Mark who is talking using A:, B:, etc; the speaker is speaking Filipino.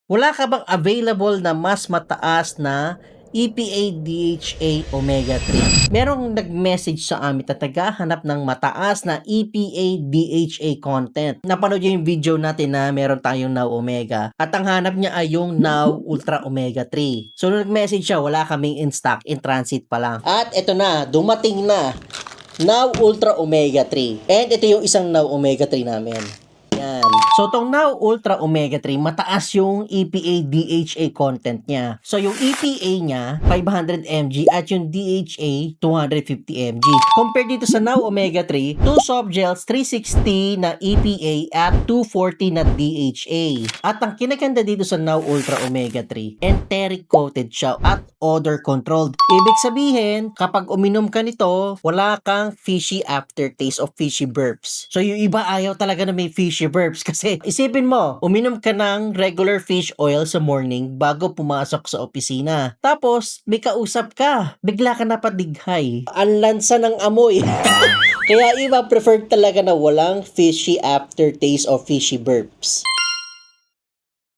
A: Wala ka bang available na mas mataas na EPA DHA Omega 3? Merong nag-message sa amin na naghahanap ng mataas na EPA DHA content. Napanood niyo yung video natin na meron tayong Now Omega at ang hanap niya ay yung Now Ultra Omega 3. So nung nag-message siya, wala kaming in stock, in transit pa lang. At ito na, dumating na Now Ultra Omega 3. And ito yung isang Now Omega 3 namin. Yan. So, tong Now Ultra Omega 3, mataas yung EPA DHA content niya. So, yung EPA niya, 500 mg at yung DHA, 250 mg. Compared dito sa Now Omega 3, 2 soft gels, 360 na EPA at 240 na DHA. At ang kinaganda dito sa Now Ultra Omega 3, enteric coated siya at odor controlled. Ibig sabihin, kapag uminom ka nito, wala kang fishy aftertaste of fishy burps. So, yung iba ayaw talaga na may fishy burps kasi isipin mo, uminom ka ng regular fish oil sa morning bago pumasok sa opisina. Tapos, may kausap ka. Bigla ka napadighay. Ang lansa ng amoy. Kaya iba preferred talaga na walang fishy aftertaste of fishy burps.